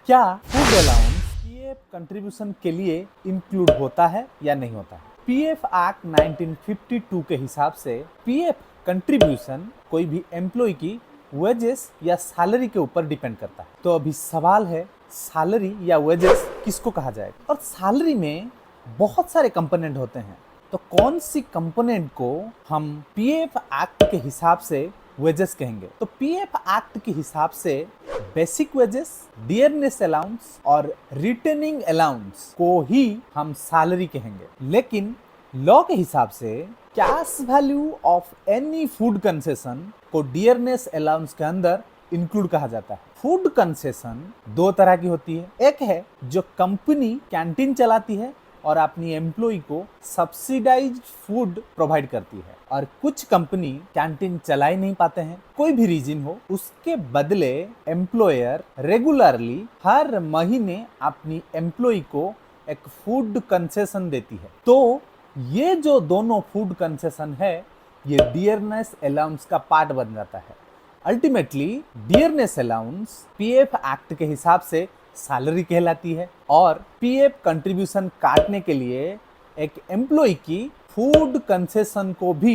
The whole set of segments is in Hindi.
क्या फूड अलाउंस पीएफ कंट्रीब्यूशन के लिए इंक्लूड होता है या नहीं होता है? पीएफ एक्ट 1952 के हिसाब से पीएफ कंट्रीब्यूशन कोई भी एम्प्लॉय की वेजेस या सैलरी के ऊपर डिपेंड करता है। तो अभी सवाल है, सैलरी या वेजेस किसको कहा जाएगा? और सैलरी में बहुत सारे कंपोनेंट होते हैं, तो कौन सी कंपोनेंट को हम पीएफ एक्ट के हिसाब से वेजेस कहेंगे? तो पीएफ एक्ट के हिसाब से बेसिक वेजेस, डियरनेस अलाउंस और रिटेनिंग अलाउंस को ही हम सैलरी कहेंगे। लेकिन लॉ के हिसाब से cash value of any food concession को डियरनेस अलाउंस के अंदर इंक्लूड कहा जाता है। फूड कंसेशन दो तरह की होती है। एक है जो कंपनी कैंटीन चलाती है और अपनी एम्प्लॉय को सब्सिडाइज्ड फूड प्रोवाइड करती है, और कुछ कंपनी कैंटीन चला ही नहीं पाते हैं, कोई भी रीजन हो, उसके बदले एम्प्लॉयर रेगुलरली हर महीने अपनी एम्प्लॉय को एक फूड कंसेशन देती है। तो ये जो दोनों फूड कंसेशन है, ये डियरनेस अलाउंस का पार्ट बन जाता है। Ultimately dearness allowance PF act के हिसाब से सैलरी कहलाती है, और पीएफ कंट्रीब्यूशन काटने के लिए एक एम्प्लॉय की फूड कंसेशन को भी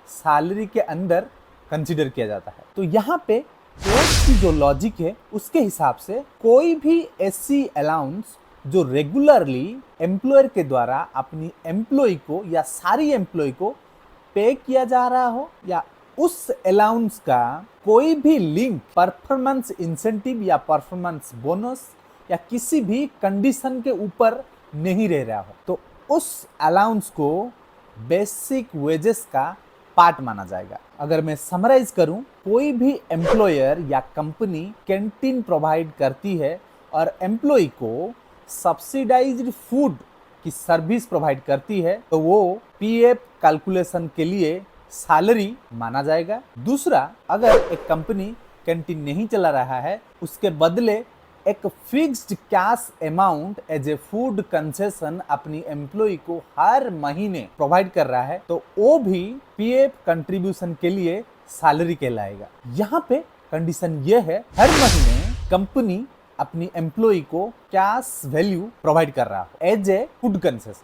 सैलरी के अंदर कंसीडर किया जाता है। तो यहाँ पे कोर्ट की जो लॉजिक है, उसके हिसाब से कोई भी ऐसी अलाउंस जो रेगुलरली एम्प्लॉयर के द्वारा अपनी एम्प्लॉय को या सारी एम्प्लॉय को पे किया जा रहा हो, या उस अलाउंस का कोई भी लिंक परफॉर्मेंस इंसेंटिव या परफॉर्मेंस बोनस या किसी भी कंडीशन के ऊपर नहीं रह रहा हो, तो उस अलाउंस को बेसिक वेजेस का पार्ट माना जाएगा। अगर मैं समराइज करूं, कोई भी एम्प्लॉयर या कंपनी कैंटीन प्रोवाइड करती है और एम्प्लॉय को सब्सिडाइज्ड फूड की सर्विस प्रोवाइड करती है, तो वो पीएफ कैलकुलेशन के लिए सैलरी माना जाएगा। दूसरा, अगर एक कंपनी कैंटीन नहीं चला रहा है, उसके बदले एक fixed cash amount as a food concession अपनी एम्प्लॉय को हर महीने प्रोवाइड कर रहा है, तो वो भी पीएफ कंट्रीब्यूशन के लिए सैलरी कहलाएगा। यहाँ पे कंडीशन ये है, हर महीने कंपनी अपनी एम्प्लॉय को कैश वैल्यू प्रोवाइड कर रहा है एज ए फूड कंसेशन।